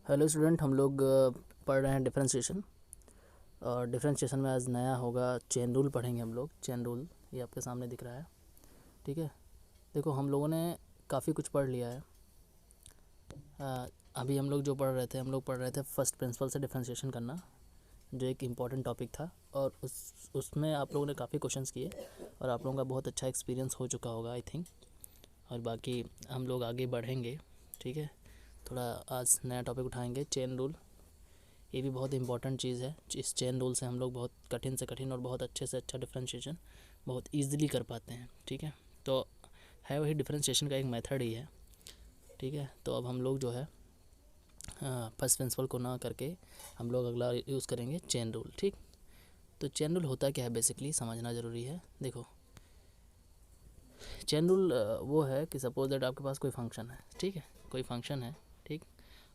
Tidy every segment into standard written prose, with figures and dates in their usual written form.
Hello student, हम लोग पढ़ रहे हैं डिफरेंशिएशन। और डिफरेंशिएशन में आज नया होगा चेन रूल पढ़ेंगे हम लोग। चेन रूल ये आपके सामने दिख रहा है, ठीक है। देखो, हम लोगों ने काफ़ी कुछ पढ़ लिया है। अभी हम लोग जो पढ़ रहे थे, हम लोग पढ़ रहे थे फर्स्ट प्रिंसिपल से डिफरेंशिएशन करना, जो एक इम्पॉर्टेंट टॉपिक था। और उसमें आप लोगों ने काफ़ी क्वेश्चंस किए और आप लोगों का बहुत अच्छा एक्सपीरियंस हो चुका होगा आई थिंक। और बाकी हम लोग आगे बढ़ेंगे, ठीक है। थोड़ा आज नया टॉपिक उठाएंगे, चेन रूल। ये भी बहुत इंपॉर्टेंट चीज़ है। इस चेन रूल से हम लोग बहुत कठिन से कठिन और बहुत अच्छे से अच्छा डिफरेंशिएशन बहुत ईजिली कर पाते हैं, ठीक है। तो है वही डिफरेंशिएशन का एक मेथड ही है, ठीक है। तो अब हम लोग जो है फर्स्ट प्रिंसिपल को ना करके हम लोग अगला यूज़ करेंगे चेन रूल, ठीक। तो चेन रूल होता क्या है बेसिकली समझना ज़रूरी है। देखो, चेन रूल वो है कि सपोज दैट आपके पास कोई फंक्शन है, ठीक है। कोई फंक्शन है, ठीक।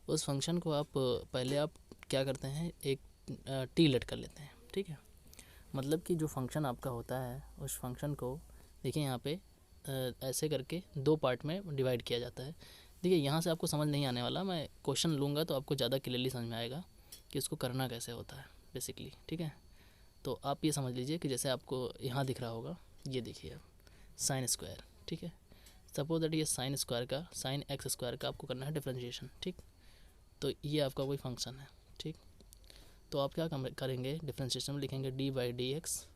उस फंक्शन को आप पहले आप क्या करते हैं, एक टी लेट कर लेते हैं, ठीक है। मतलब कि जो फंक्शन आपका होता है उस फंक्शन को देखिए यहाँ पे ऐसे करके दो पार्ट में डिवाइड किया जाता है। देखिए, यहाँ से आपको समझ नहीं आने वाला, मैं क्वेश्चन लूँगा तो आपको ज़्यादा क्लियरली समझ में आएगा कि इसको करना कैसे होता है बेसिकली, ठीक है। तो आप ये समझ लीजिए कि जैसे आपको यहाँ दिख रहा होगा, ये देखिए अब साइन स्क्वायर, ठीक है। सपोज दैट ये साइन स्क्वायर का, साइन एक्स स्क्वायर का आपको करना है डिफरेंशिएशन, ठीक। तो ये आपका कोई फंक्शन है, ठीक। तो आप क्या करेंगे, डिफरेंशिएशन में लिखेंगे डी बाई डी एक्स,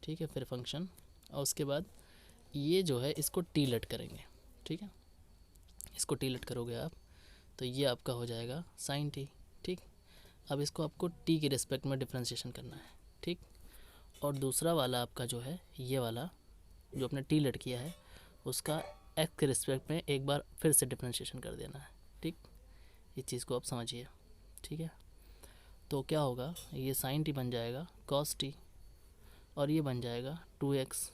ठीक है, फिर फंक्शन, और उसके बाद ये जो है इसको टी लेट करेंगे, ठीक है। इसको टी लेट करोगे आप तो ये आपका हो जाएगा साइन टी, ठीक। अब इसको आपको टी के रिस्पेक्ट में डिफरेंशिएशन करना है, ठीक। और दूसरा वाला आपका जो है ये वाला जो आपने टी लेट किया है उसका एक्स के रिस्पेक्ट में एक बार फिर से डिफरेंशिएशन कर देना है, ठीक। इस चीज़ को आप समझिए, ठीक है। तो क्या होगा, ये साइन टी बन जाएगा कॉस टी और ये बन जाएगा 2x,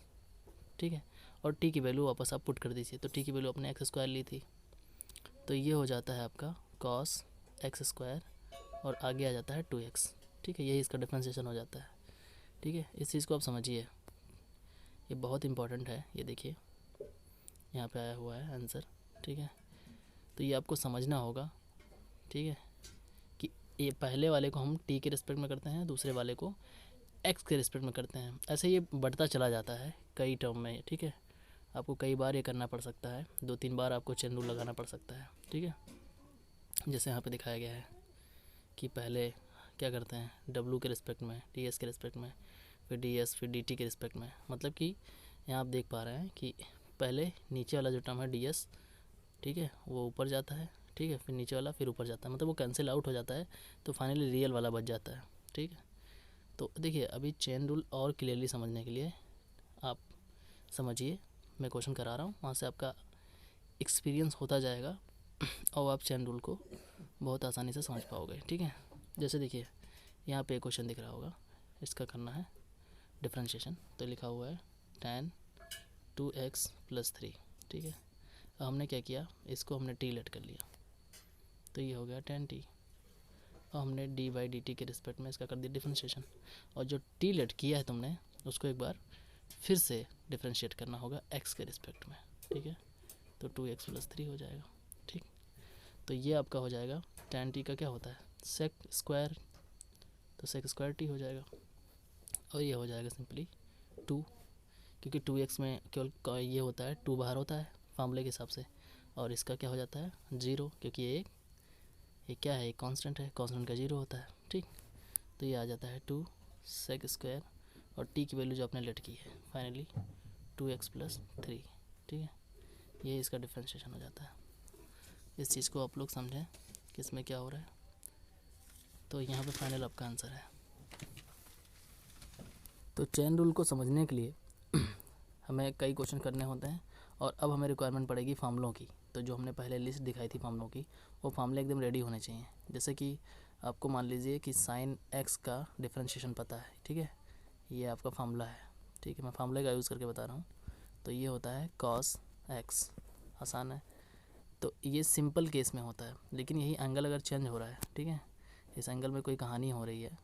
ठीक है। और टी की वैल्यू वापस आप पुट कर दीजिए, तो टी की वैल्यू अपने एक्स स्क्वायर ली थी, तो ये हो जाता है आपका कॉस एक्स स्क्वायर और आगे आ जाता है 2x, ठीक है। यही इसका डिफ्रेंशिएशन हो जाता है, ठीक है। इस चीज़ को आप समझिए, ये बहुत इंपॉर्टेंट है। ये देखिए यहाँ पे आया हुआ है आंसर, ठीक है। तो ये आपको समझना होगा, ठीक है, कि ये पहले वाले को हम टी के रिस्पेक्ट में करते हैं, दूसरे वाले को एक्स के रिस्पेक्ट में करते हैं। ऐसे ये बढ़ता चला जाता है कई टर्म में, ठीक है। आपको कई बार ये करना पड़ सकता है, 2-3 बार आपको चेन रूल लगाना पड़ सकता है, ठीक है। जैसे यहाँ पे दिखाया गया है कि पहले क्या करते हैं, डब्लू के रिस्पेक्ट में, डी एस के रिस्पेक्ट में, फिर डी एस, फिर डी टी के रिस्पेक्ट में। मतलब कि यहाँ आप देख पा रहे हैं कि पहले नीचे वाला जो टर्म है डी एस, ठीक है, वो ऊपर जाता है, ठीक है, फिर नीचे वाला फिर ऊपर जाता है, मतलब वो कैंसिल आउट हो जाता है, तो फाइनली रियल वाला बच जाता है, ठीक है। तो देखिए, अभी चेन रूल और क्लियरली समझने के लिए आप समझिए, मैं क्वेश्चन करा रहा हूँ, वहाँ से आपका एक्सपीरियंस होता जाएगा और आप चेन रूल को बहुत आसानी से समझ पाओगे, ठीक है। जैसे देखिए, यहाँ पे एक क्वेश्चन दिख रहा होगा, इसका करना है डिफरेंशिएशन, तो लिखा हुआ है tan 2x + 3, ठीक है। अब हमने क्या किया, इसको हमने टी लेट कर लिया, तो ये हो गया tan t। और हमने डी बाई डी टी के रिस्पेक्ट में इसका कर दिया डिफरेंशिएशन, और जो टी लेट किया है तुमने उसको एक बार फिर से डिफरेंशिएट करना होगा एक्स के रिस्पेक्ट में, ठीक है। तो 2x + 3 हो जाएगा, ठीक। तो ये आपका हो जाएगा tan t का क्या होता है, सेक स्क्वायर, तो सेक स्क्वायर टी हो जाएगा। और ये हो जाएगा सिंपली 2, क्योंकि 2x में केवल ये होता है 2 बाहर होता है फार्मूले के हिसाब से, और इसका क्या हो जाता है 0, क्योंकि ये क्या है, एक कांस्टेंट है, कांस्टेंट का 0 होता है, ठीक। तो ये आ जाता है 2 सेक स्क्वायर और टी की वैल्यू जो आपने लेट की है फाइनली 2x + 3, ठीक है। ये इसका डिफ्रेंशिएशन हो जाता है। इस चीज़ को आप लोग समझें कि इसमें क्या हो रहा है। तो यहाँ पे फाइनल आपका आंसर है। तो चेन रूल को समझने के लिए हमें कई क्वेश्चन करने होते हैं, और अब हमें रिक्वायरमेंट पड़ेगी फार्मूलों की। तो जो हमने पहले लिस्ट दिखाई थी फार्मूलों की, वो फार्मूले एकदम रेडी होने चाहिए। जैसे कि आपको मान लीजिए कि साइन एक्स का डिफरेंशिएशन पता है, ठीक है, ये आपका फार्मूला है, ठीक है। मैं फार्मूले का यूज़ करके बता रहा हूँ। तो ये होता है कॉस एक्स, आसान है। तो ये सिंपल केस में होता है, लेकिन यही एंगल अगर चेंज हो रहा है, ठीक है, इस एंगल में कोई कहानी हो रही है,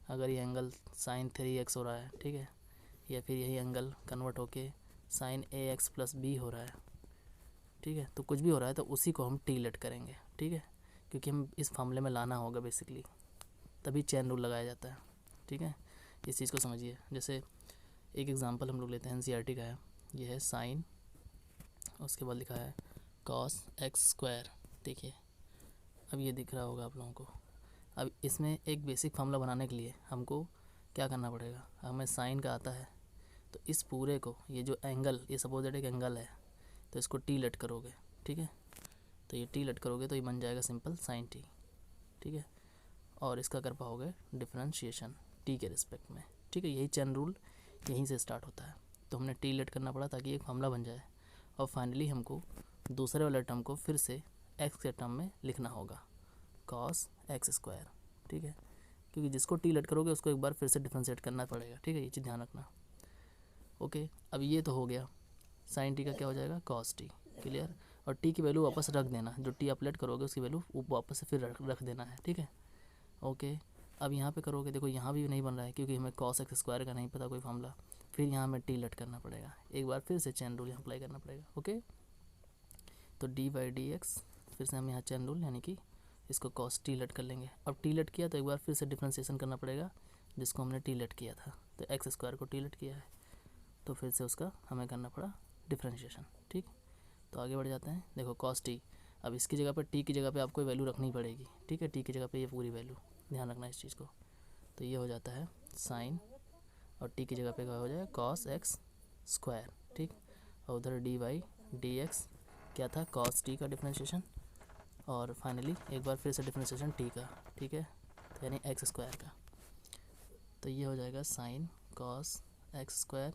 अगर ये एंगल साइन 3x हो रहा है, ठीक है, या फिर यही एंगल कन्वर्ट होके साइन ax + b हो रहा है, ठीक है, तो कुछ भी हो रहा है तो उसी को हम टी लेट करेंगे, ठीक है। क्योंकि हम इस फार्मूले में लाना होगा बेसिकली, तभी चेन रूल लगाया जाता है। ठीक है, इस चीज़ को समझिए। जैसे एक एग्जांपल हम लोग लेते हैं, एनसीईआरटी का है, ये है साइन, उसके बाद लिखा है कॉस एक्स स्क्वायर। देखिए अब ये दिख रहा होगा आप लोगों को। अब इसमें एक बेसिक फार्मूला बनाने के लिए हमको क्या करना पड़ेगा, हमें साइन का आता है, तो इस पूरे को, ये जो एंगल, ये सपोज दैट एक एंगल है, तो इसको टी लेट करोगे। ठीक है, तो ये टी लेट करोगे तो ये बन जाएगा सिंपल साइन टी। ठीक है, और इसका कर पाओगे डिफरेंशिएशन टी के रिस्पेक्ट में। ठीक है, यही चेन रूल यहीं से स्टार्ट होता है। तो हमने टी लेट करना पड़ा ताकि एक फार्मूला बन जाए, और फाइनली हमको दूसरे वाले टर्म को फिर से एक्स के टर्म में लिखना होगा, कॉस एक्स स्क्वायर। ठीक है, क्योंकि जिसको टी लेट करोगे उसको एक बार फिर से डिफरेंशिएट करना पड़ेगा। ठीक है, ये चीज़ ध्यान रखना। ओके, अब ये तो हो गया, साइन टी का क्या हो जाएगा, कॉस टी। क्लियर, और टी की वैल्यू वापस रख देना, जो टी आप लेट करोगे उसकी वैल्यू वापस से फिर रख देना है। ठीक है, ओके। अब यहाँ पे करोगे, देखो यहाँ भी नहीं बन रहा है क्योंकि हमें कॉस एक्स स्क्वायर का नहीं पता कोई फार्मूला, फिर यहाँ हमें टी लेट करना पड़ेगा, एक बार फिर से चेन रूल यहाँ अप्लाई करना पड़ेगा। ओके, तो डी बाई डी एक्स, फिर से हम यहाँ चेन रूल यानी कि इसको कॉस टी लेट कर लेंगे। अब टी लेट किया तो एक बार फिर से डिफ्रेंसिएशन करना पड़ेगा, जिसको हमने टी लेट किया था, तो एक्स स्क्वायर को टी लेट किया है, तो फिर से उसका हमें करना पड़ा डिफ्रेंशिएशन। ठीक, तो आगे बढ़ जाते हैं। देखो कॉस टी, अब इसकी जगह पर टी की जगह पे आपको वैल्यू रखनी पड़ेगी। ठीक है, टी की जगह पे ये पूरी वैल्यू, ध्यान रखना इस चीज़ को। तो ये हो जाता है साइन, और टी की जगह पे क्या हो जाएगा, कॉस एक्स स्क्वायर। ठीक, और उधर डी बाई डी एक्स क्या था, कॉस टी का डिफ्रेंशिएशन, और फाइनली एक बार फिर से डिफ्रेंशिएशन टी का। ठीक है, तो यानी एक्स स्क्वायर का। तो ये हो जाएगा साइन कॉस एक्स स्क्वायर,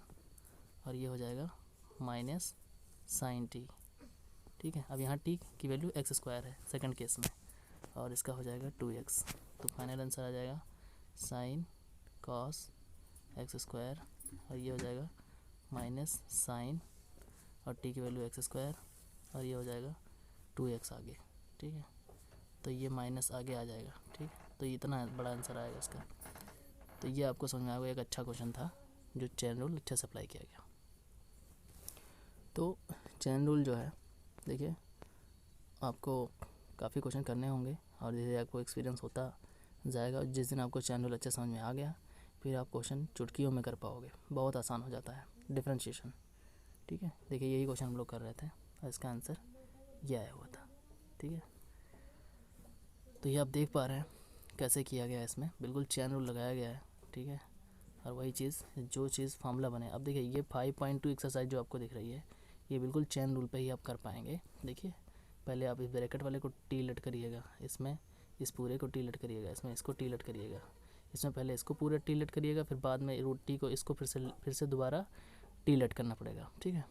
और ये हो जाएगा माइनस साइन टी। ठीक है, अब यहाँ टी की वैल्यू एक्स स्क्वायर है सेकंड केस में, और इसका हो जाएगा 2x। तो फाइनल आंसर आ जाएगा साइन कॉस एक्स स्क्वायर, और ये हो जाएगा माइनस साइन, और टी की वैल्यू एक्स स्क्वायर, और ये हो जाएगा 2x आगे। ठीक है, तो ये माइनस आगे आ जाएगा। ठीक, तो इतना बड़ा आंसर आएगा इसका। तो ये आपको समझ में आएगा, एक अच्छा क्वेश्चन था जो चेन रूल अच्छे से अप्लाई किया गया। तो चेन रूल जो है, देखिए आपको काफ़ी क्वेश्चन करने होंगे, और जैसे आपको एक्सपीरियंस होता जाएगा, जिस दिन आपको चेन रूल अच्छे समझ में आ गया, फिर आप क्वेश्चन चुटकियों में कर पाओगे, बहुत आसान हो जाता है डिफरेंशिएशन। ठीक है, देखिए यही क्वेश्चन हम लोग कर रहे थे, और इसका आंसर ये आया हुआ था। ठीक है, तो ये आप देख पा रहे हैं कैसे किया गया है, इसमें बिल्कुल चेन रूल लगाया गया है। ठीक है, और वही चीज़ जो चीज़ फार्मूला बने। अब देखिए ये 5.2 एक्सरसाइज जो आपको दिख रही है, ये बिल्कुल चेन रूल पे ही आप कर पाएंगे। देखिए पहले आप इस ब्रैकेट वाले को टी लेट करिएगा, इसमें इस पूरे को टी लेट करिएगा, इसमें इसको टी लेट करिएगा, इसमें पहले इसको पूरा टी लेट करिएगा, फिर बाद में रूट टी को इसको फिर से दोबारा टी लेट करना पड़ेगा। ठीक है,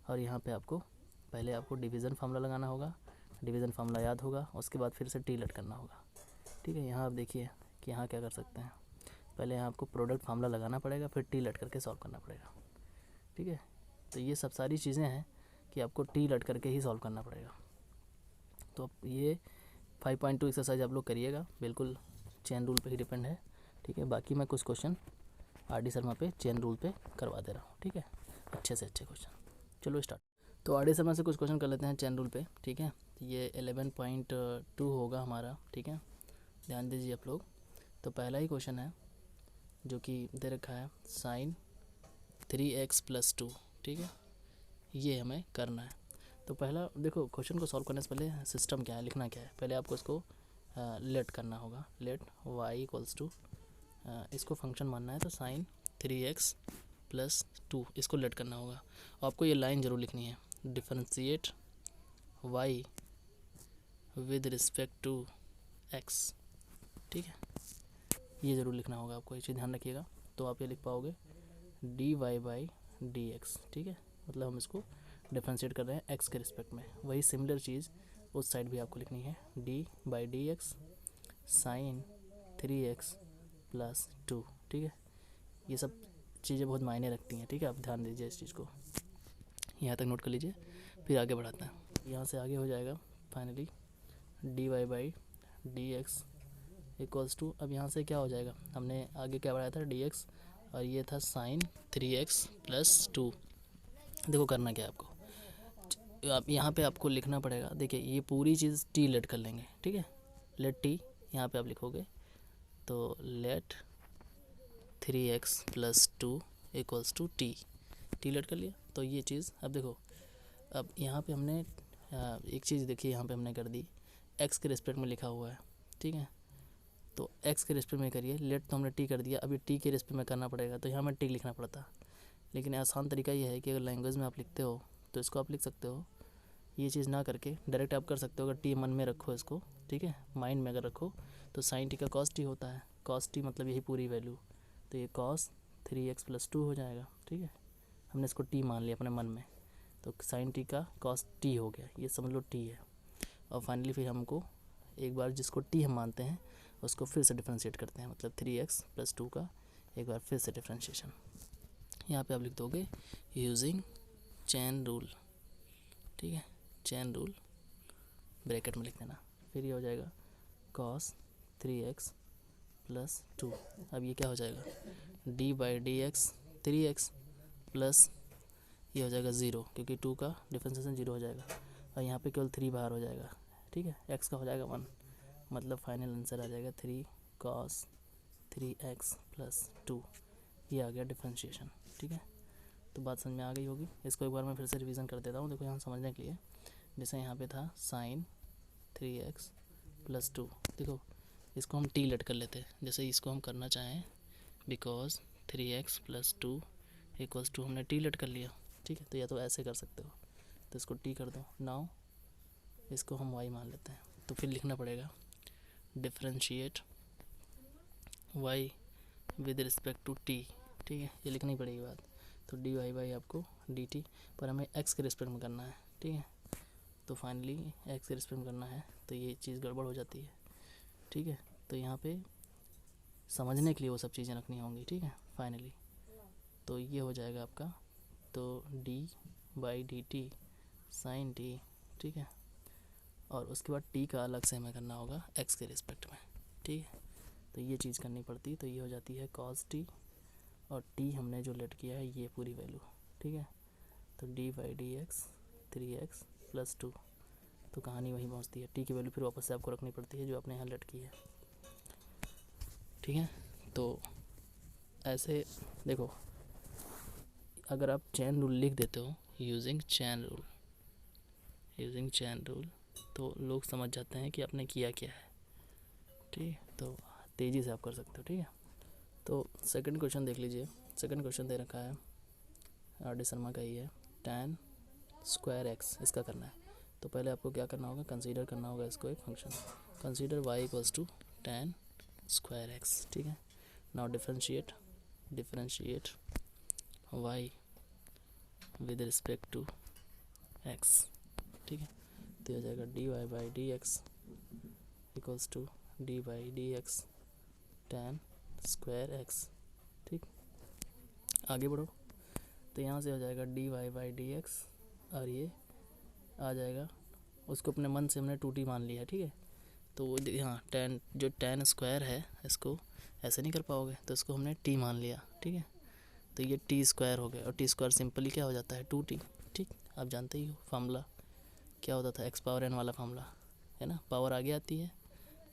और यहाँ पे आपको पहले आपको डिवीज़न फार्मूला लगाना होगा, डिवीज़न फार्मूला याद होगा, उसके बाद फिर से टी लेट करना होगा। ठीक है, यहाँ आप देखिए कि यहाँ क्या कर सकते हैं, पहले यहाँ आपको प्रोडक्ट फार्मूला लगाना पड़ेगा, फिर टी लेट करके सॉल्व करना पड़ेगा। ठीक है, तो ये सब सारी चीज़ें हैं कि आपको टी लेट करके ही सॉल्व करना पड़ेगा। तो अब ये 5.2 एक्सरसाइज आप लोग करिएगा, बिल्कुल चेन रूल पे ही डिपेंड है। ठीक है, बाकी मैं कुछ क्वेश्चन आर.डी. शर्मा पे चेन रूल पे करवा दे रहा हूँ। ठीक है, अच्छे से अच्छे क्वेश्चन। चलो स्टार्ट। तो आर.डी. शर्मा से कुछ क्वेश्चन कर लेते हैं चेन रूल पे। ठीक है, ये 11.2 होगा हमारा। ठीक है, ध्यान दीजिए आप लोग। तो पहला ही क्वेश्चन है जो कि दे रखा है साइन 3x + 2। ठीक है, ये हमें करना है। तो पहला देखो, क्वेश्चन को सॉल्व करने से पहले सिस्टम क्या है, लिखना क्या है, पहले आपको इसको लेट करना होगा। लेट y = इसको फंक्शन मानना है, तो साइन 3x + 2 इसको लेट करना होगा। आपको ये लाइन ज़रूर लिखनी है, differentiate y with respect to x। ठीक है, ये ज़रूर लिखना होगा आपको, ये चीज़ ध्यान रखिएगा। तो आप ये लिख पाओगे dy/dx। ठीक है, मतलब हम इसको डिफरेंशिएट कर रहे हैं x के रिस्पेक्ट में। वही सिमिलर चीज़ उस साइड भी आपको लिखनी है, dy/dx साइन 3x + 2। ठीक है, ये सब चीज़ें बहुत मायने रखती हैं। ठीक है, आप ध्यान दीजिए इस चीज़ को, यहाँ तक नोट कर लीजिए, फिर आगे बढ़ाते हैं। यहाँ से आगे हो जाएगा फाइनली dy/dx = अब यहाँ से क्या हो जाएगा, हमने आगे क्या बढ़ाया था dx, और ये था साइन 3x + 2। देखो करना क्या है आपको, आप यहाँ पे आपको लिखना पड़ेगा। देखिए ये पूरी चीज़ टी लेट कर लेंगे, ठीक है। लेट टी यहाँ पे आप लिखोगे तो late 3x + 2 = T, T late कर लिया। तो ये चीज़ अब देखो, अब यहाँ पे हमने एक चीज़ देखिए, यहाँ पे हमने कर दी x के रिस्पेक्ट में लिखा हुआ है, ठीक है। तो x के रिस्पेक्ट में करिए, लेट तो हमने टी कर दिया, अभी टी के रिस्पेक्ट में करना पड़ेगा, तो यहाँ में टी लिखना पड़ता। लेकिन आसान तरीका ये है कि अगर लैंग्वेज में आप लिखते हो तो इसको आप लिख सकते हो, ये चीज़ ना करके डायरेक्ट आप कर सकते हो। अगर टी मन में रखो इसको, ठीक है, माइंड में अगर रखो तो साइन टी का कॉस टी होता है। कॉस टी मतलब यही पूरी वैल्यू, तो ये cos 3x + 2 हो जाएगा, ठीक है। हमने इसको टी मान लिया अपने मन में, तो साइन टी का cos टी हो गया, ये समझ लो टी है। और फाइनली फिर हमको एक बार जिसको टी हम मानते हैं उसको फिर से डिफ्रेंशिएट करते हैं, मतलब 3x + 2 का एक बार फिर से डिफ्रेंशिएशन। यहाँ पे आप लिख दोगे यूजिंग चेन रूल, ठीक है, चेन रूल ब्रैकेट में लिख देना, फिर ये हो जाएगा cos 3x + 2। अब ये क्या हो जाएगा, d/dx 3x प्लस ये हो जाएगा 0, क्योंकि 2 का डिफ्रेंशिएशन 0 हो जाएगा, और यहाँ पे केवल 3 बाहर हो जाएगा, ठीक है। x का हो जाएगा 1, मतलब फाइनल आंसर आ जाएगा 3 cos 3x + 2। ये आ गया डिफ्रेंशिएशन, ठीक है। तो बात समझ में आ गई होगी। इसको एक बार मैं फिर से रिवीजन कर देता हूँ, देखो यहाँ समझने के लिए। जैसे यहाँ पे था sin 3x + 2, देखो इसको हम टी लेट कर लेते हैं, जैसे इसको हम करना चाहें बिकॉज 3x + 2 = 2 हमने टी लेट कर लिया, ठीक है। तो या तो ऐसे कर सकते हो, तो इसको टी कर दो, नाउ इसको हम y मान लेते हैं। तो फिर लिखना पड़ेगा differentiate y with respect to t, ठीक है, ये लिखनी पड़ेगी बात। तो dy/, आपको dt, पर हमें x के रिस्पेक्ट में करना है, ठीक है। तो फाइनली x के रिस्पेक्ट में करना है, तो ये चीज़ गड़बड़ हो जाती है, ठीक है। तो यहाँ पे समझने के लिए वो सब चीज़ें रखनी होंगी, ठीक है। फाइनली तो ये हो जाएगा आपका, तो d/dt sin t, ठीक है। और उसके बाद t का अलग से हमें करना होगा x के रिस्पेक्ट में, ठीक है। तो ये चीज़ करनी पड़ती है, तो ये हो जाती है cos t, और t हमने जो लेट किया है ये पूरी वैल्यू, ठीक है। तो d/dx 3x + 2, तो कहानी वहीं पहुंचती है। t की वैल्यू फिर वापस से आपको रखनी पड़ती है जो आपने यहाँ लेट की है, ठीक है। तो ऐसे देखो, अगर आप चेन रूल लिख देते हो यूजिंग चेन रूल, तो लोग समझ जाते हैं कि आपने किया क्या है, ठीक है। तो तेज़ी से आप कर सकते हो, ठीक है। तो सेकंड क्वेश्चन देख लीजिए। सेकंड क्वेश्चन दे रखा है आर डी शर्मा का ही है, tan स्क्वायर x इसका करना है। तो पहले आपको क्या करना होगा, कंसीडर करना होगा इसको एक function, consider y = tan square x, ठीक है। Now differentiate y with respect to x, ठीक है। तो हो जाएगा dy/dx = d/dx tan square x, ठीक। आगे बढ़ो, तो यहाँ से हो जाएगा dy/dx, और ये आ जाएगा, उसको अपने मन से हमने 2t मान लिया, ठीक है। तो वो यहाँ tan स्क्वायर है, इसको ऐसे नहीं कर पाओगे, तो इसको हमने t मान लिया, ठीक है। तो ये t स्क्वायर हो गया, और t स्क्वायर सिंपली क्या हो जाता है 2t, ठीक। आप जानते ही हो फार्मूला क्या होता था, x⁴n वाला फार्मूला है ना, पावर आगे आती है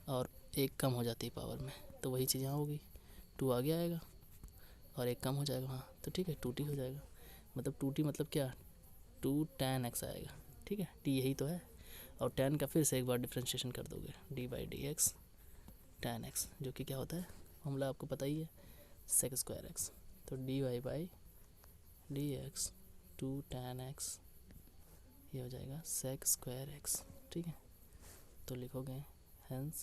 और एक कम हो जाती है पावर में, तो वही चीज़ यहाँ होगी, 2 आगे आएगा और एक कम हो जाएगा वहाँ, तो ठीक है 2t हो जाएगा। मतलब 2t मतलब क्या, 2 tan x आएगा, ठीक है। t यही तो है, और tan का फिर से एक बार डिफ्रेंशिएशन कर दोगे d/dx tan x, जो कि क्या होता है फॉर्मूला आपको पता ही है, sec स्क्वायर x। तो dy/dx 2 tan x, ये हो जाएगा sec स्क्वायर x, ठीक है। तो लिखोगे hence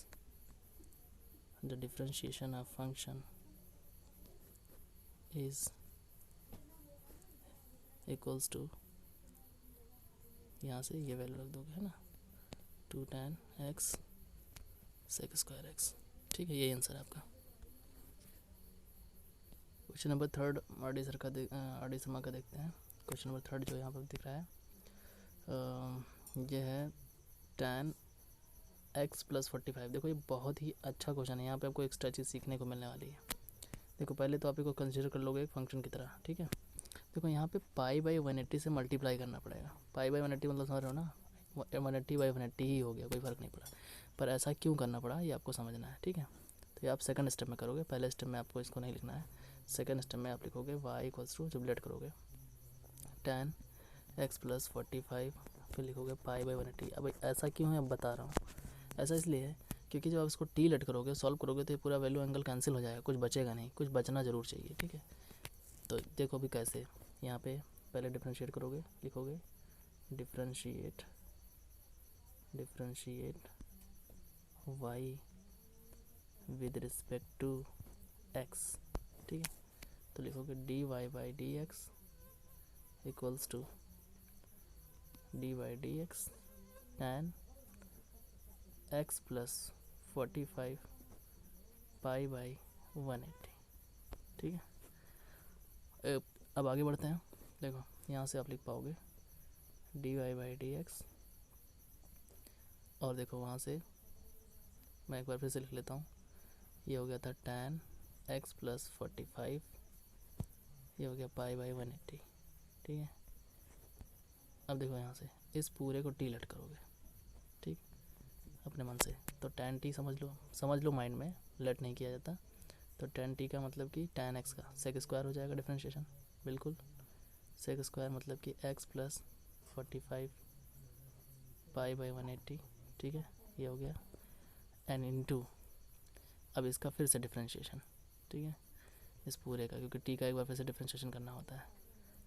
the differentiation of function is equals to, यहाँ से ये वैल्यू रख दोगे, है ना, 2 tan x sec square x, ठीक है। यही आंसर है आपका। Question number 3 R D Sharma का देखते हैं। क्वेश्चन नंबर 3 जो यहाँ पर दिख रहा है, ये है tan x + 45। देखो ये बहुत ही अच्छा क्वेश्चन है, यहाँ पे आपको एक्स्ट्रा चीज़ सीखने को मिलने वाली है। देखो पहले तो आप इसको कंसिडर कर लोगे एक फंक्शन की तरह, ठीक है। देखो यहाँ पे पाई बाई 180 से मल्टीप्लाई करना पड़ेगा। पाई बाई 180 मतलब समझ रहे हो ना, 180 बाई 180 ही हो गया, कोई फ़र्क नहीं पड़ा। पर ऐसा क्यों करना पड़ा ये आपको समझना है, ठीक है। तो ये आप सेकंड स्टेप में करोगे, पहले स्टेप में आपको इसको नहीं लिखना है। सेकंड स्टेप में आप लिखोगे y इक्वल्स टू, जब लेट करोगे tan x प्लस 45, फिर लिखोगे पाई बाई 180। अब ऐसा क्यों है अब बता रहा हूँ। ऐसा इसलिए है क्योंकि जब आप इसको टी लेट करोगे, सॉल्व करोगे, तो ये पूरा वैल्यू एंगल कैंसिल हो जाएगा, कुछ बचेगा नहीं, कुछ बचना ज़रूर चाहिए, ठीक है। तो देखो भी कैसे, यहाँ पे पहले डिफ्रेंशिएट करोगे, लिखोगे differentiate y with respect to x, ठीक है। तो लिखोगे dy by d x equals to d by d x tan x plus 45 pi by 180, ठीक है। अब आगे बढ़ते हैं। देखो यहाँ से आप लिख पाओगे d y by d x, और देखो वहाँ से मैं एक बार फिर से लिख लेता हूँ। ये हो गया था tan x प्लस 45, ये हो गया पाई बाई 180, ठीक है। अब देखो यहाँ से इस पूरे को टी लेट करोगे, ठीक, अपने मन से। तो tan t समझ लो माइंड में, लेट नहीं किया जाता। तो tan t का मतलब कि tan x का सेक स्क्वायर हो जाएगा डिफ्रेंशिएशन, बिल्कुल। सेक स्क्वायर मतलब कि x प्लस 45 पाई बाई 180, ठीक है, ये हो गया। एन इंटू, अब इसका फिर से डिफ्रेंशिएशन, ठीक है, इस पूरे का, क्योंकि t का एक बार फिर से डिफ्रेंशिएशन करना होता है,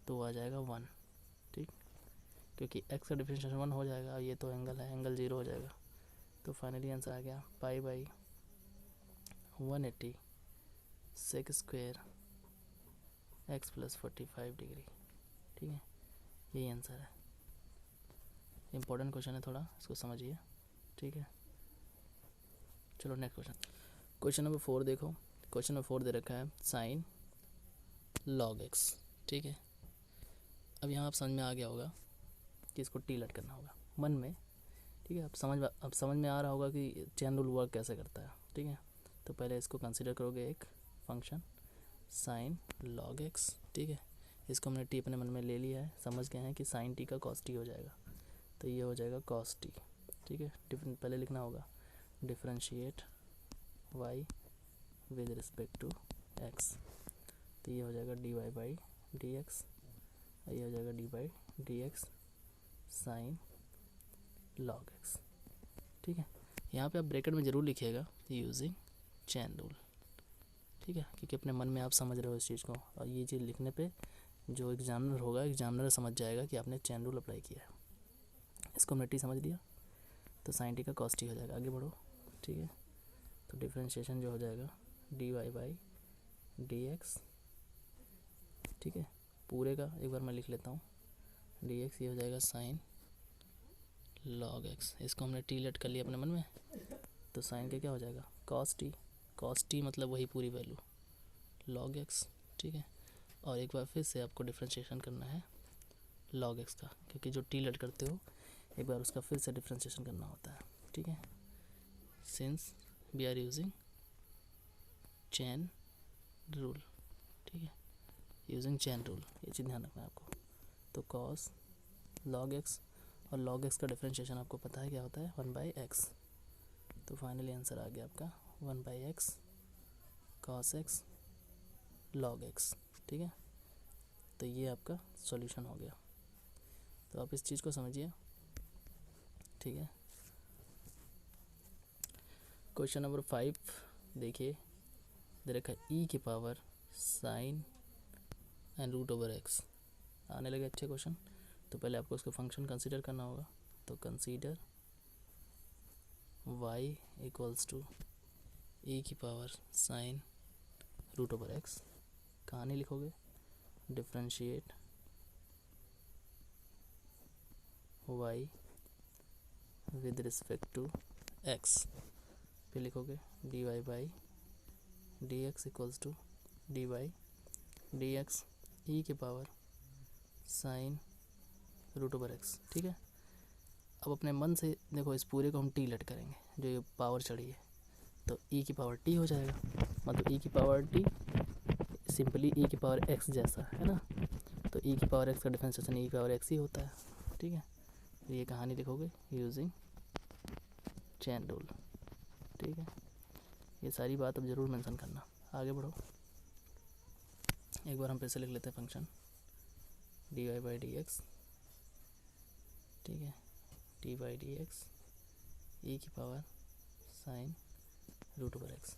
तो वो आ जाएगा 1, ठीक, क्योंकि x का डिफ्रेंशिएशन 1 हो जाएगा। ये तो एंगल है, एंगल 0 हो जाएगा। तो फाइनली आंसर आ गया pi by 180 sec square x plus 45 degree, ठीक है, यही आंसर है। इम्पोर्टेंट क्वेश्चन है थोड़ा, इसको समझिए, ठीक है। चलो नेक्स्ट क्वेश्चन, क्वेश्चन नंबर 4 देखो। क्वेश्चन नंबर 4 दे रखा है साइन लॉग x, ठीक है। अब यहाँ आप समझ में आ गया होगा कि इसको टी लेट करना होगा मन में, ठीक है। अब समझ में आ रहा होगा कि चेन रूल वर्क कैसे करता है, ठीक है। तो पहले इसको कंसीडर करोगे एक फंक्शन साइन लॉग x, ठीक है। इसको हमने टी अपने मन में ले लिया है, समझ गए हैं कि साइन टी का कॉस टी हो जाएगा, तो ये हो जाएगा कॉस टी, ठीक है। पहले लिखना होगा differentiate y with respect to x, तो ये हो जाएगा d y by d x, ये हो जाएगा d by d x sine log x, ठीक है। यहाँ पे आप ब्रैकेट में ज़रूर लिखिएगा यूजिंग चेन रूल, ठीक है, क्योंकि अपने मन में आप समझ रहे हो इस चीज़ को, और ये चीज़ लिखने पे जो एग्जामिनर होगा, एग्जामिनर समझ जाएगा कि आपने चेन रूल अप्लाई किया है। इसको हमने टी समझ लिया, तो साइन टी का कॉस टी हो जाएगा। आगे बढ़ो, ठीक है। तो डिफ्रेंशिएशन जो हो जाएगा d y by d x, ठीक है, पूरे का एक बार मैं लिख लेता हूँ डी एक्स, ये हो जाएगा साइन लॉग एक्स। इसको हमने टी लेट कर लिया अपने मन में, तो साइन का क्या हो जाएगा कॉस टी। कॉस टी मतलब वही पूरी वैल्यू लॉग एक्स, ठीक है। और एक बार फिर से आपको डिफ्रेंशिएशन करना है लॉग एक्स का, क्योंकि जो टी लेट करते हो एक बार उसका फिर से डिफ्रेंशिएशन करना होता है, ठीक है। Since we are using chain rule, ठीक है, यूजिंग चेन रूल, ये चीज़ ध्यान रखना है आपको। तो कॉस लॉग एक्स, और लॉग एक्स का डिफ्रेंशिएशन आपको पता है क्या होता है 1/x। तो फाइनली आंसर आ गया आपका 1/x cos x log x, ठीक है। तो ये आपका सॉल्यूशन हो गया। तो आप इस चीज़ को समझिए, ठीक है। क्वेश्चन नंबर 5 देखिए, दे रखा है ई की power sine and root over x. आने लगे अच्छे क्वेश्चन। तो पहले आपको उसका फंक्शन कंसीडर करना होगा, तो consider y equals to e की power sine root over x. कहाँ नहीं लिखोगे, differentiate y with respect to x, फिर लिखोगे d y by d x equals to d y d x e के power sine root over x, ठीक है। अब अपने मन से देखो, इस पूरे को हम टी लेट करेंगे, जो ये पावर चढ़ी है, तो ई की पावर टी हो जाएगा, मतलब ई की पावर टी सिंपली ई की पावर एक्स जैसा है ना। तो ई की पावर एक्स का डिफरेंशिएशन ई की पावर एक्स ही होता है, ठीक है। तो ये कहानी लिखोगे यूजिंग चेन रूल, ठीक है। ये सारी बात अब ज़रूर मेंशन करना। आगे बढ़ो, एक बार हम फिर से लिख लेते हैं function d y by d x, ठीक है, d y d x e की power sine root over x.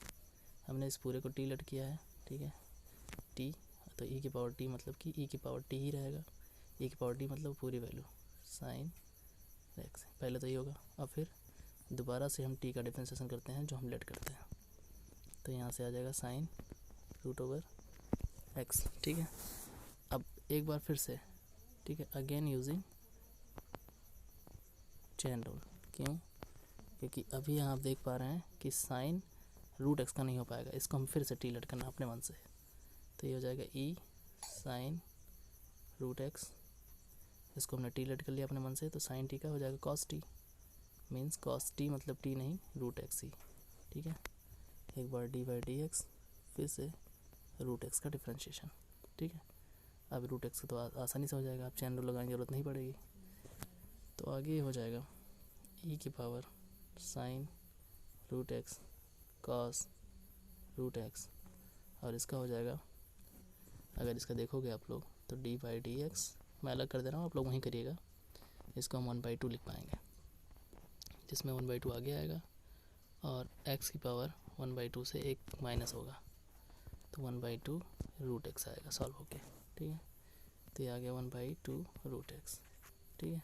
हमने इस पूरे को टी लेट किया है, ठीक है, टी, तो ई की पावर टी मतलब कि ई की पावर टी ही रहेगा। ई की पावर टी मतलब पूरी वैल्यू साइन एक्स, पहले तो ये होगा। अब फिर दोबारा से हम टी का डिफरेंशिएशन करते हैं जो हम लेट करते हैं, तो यहाँ से आ जाएगा साइन रूट ओवर एक्स, ठीक है। अब एक बार फिर से, ठीक है, अगेन यूजिंग चेन रूल। क्यों? क्योंकि अभी यहाँ आप देख पा रहे हैं कि साइन रूट एक्स का नहीं हो पाएगा, इसको हम फिर से टी लेट करना अपने मन से। तो ये हो जाएगा ई साइन रूट एक्स, इसको हमने टी लेट कर लिया अपने मन से, तो साइन टी का हो जाएगा cos T, means cos T मतलब टी नहीं रूट एक्स ही, ठीक है। एक बार डी बाई डी एक्स, फिर से रूट एक्स का डिफ्रेंशिएशन, ठीक है। अब रूट एक्स का तो आसानी से हो जाएगा, आप चैन रूल लगाने की जरूरत नहीं पड़ेगी। तो आगे हो जाएगा ई की power sine root x cos root x, और इसका हो जाएगा, अगर इसका देखोगे आप लोग तो डी बाई डी एक्स, मैं अलग कर दे रहा हूँ, आप लोग वहीं करिएगा। इसको हम 1/2 लिख पाएंगे, जिसमें 1/2 आगे आएगा और x की पावर 1/2 से एक माइनस होगा, तो 1/2 रूट एक्स आएगा सॉल्व होके, ठीक है। तो ये आ गया 1/2 रूट एक्स, ठीक है।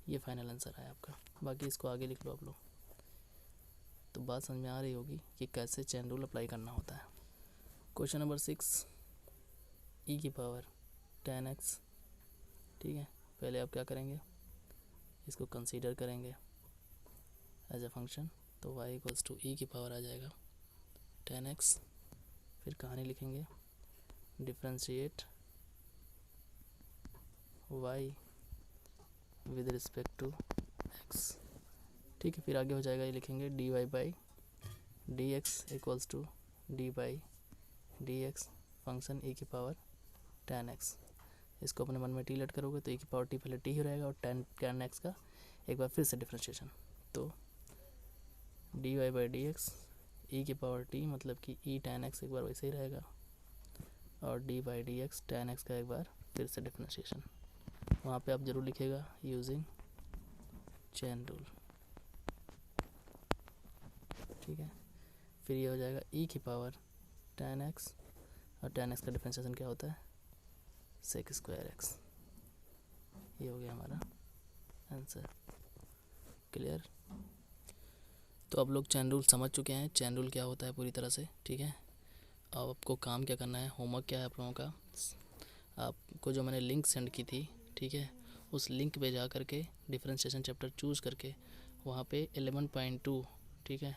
ये फाइनल आंसर है आपका। बाकी इसको आगे लिख लो आप लोग। तो बात समझ में आ रही होगी कि कैसे चेन रूल अप्लाई करना होता है। क्वेश्चन नंबर 6, ई की पावर 10x, ठीक है। पहले आप क्या करेंगे, इसको कंसीडर करेंगे एज ए फंक्शन, तो y इक्वल्स टू ई की पावर आ जाएगा 10x। फिर कहानी लिखेंगे differentiate y with respect to x, ठीक है। फिर आगे हो जाएगा, ये लिखेंगे d y by d x equals to d by d x function e की पावर 10x। इसको अपने मन में टी लेट करोगे तो ई की पावर टी पहले टी ही रहेगा, और 10x का एक बार फिर से डिफ्रेंशिएशन, तो d y by d x e की पावर टी मतलब कि ई 10x एक बार वैसे ही रहेगा, और D by d x 10x का एक बार फिर से डिफ्रेंशिएशन। वहाँ पे आप ज़रूर लिखिएगा यूजिंग चेन रूल, ठीक है। फिर ये हो जाएगा ई की पावर 10x, और 10x का डिफ्रेंशिएशन क्या होता है सेक स्क्वायर एक्स। ये हो गया हमारा आंसर। क्लियर? तो आप लोग चेन रूल समझ चुके हैं, चेन रूल क्या होता है पूरी तरह से, ठीक है। अब आपको काम क्या करना है, होमवर्क क्या है आप लोगों का, आपको जो मैंने लिंक सेंड की थी, ठीक है, उस लिंक पे जा करके डिफरेंशिएशन चैप्टर चूज़ करके वहाँ पे 11.2, ठीक है,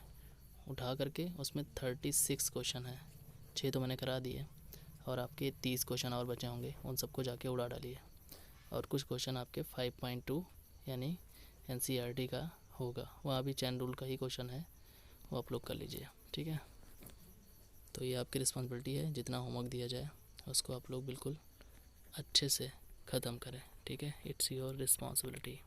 उठा करके उसमें 36 क्वेश्चन है, 6 तो मैंने करा दिए, और आपके 30 क्वेश्चन और बचे होंगे, उन सबको जाके उड़ा डालिए। और कुछ क्वेश्चन आपके 5.2 यानी NCERT का होगा, वहाँ भी चैन रूल का ही क्वेश्चन है, वो आप लोग कर लीजिए, ठीक है। तो ये आपकी रिस्पॉन्सिबिलिटी है, जितना होमवर्क दिया जाए उसको आप लोग बिल्कुल अच्छे से ख़त्म करें, ठीक है। It's your responsibility.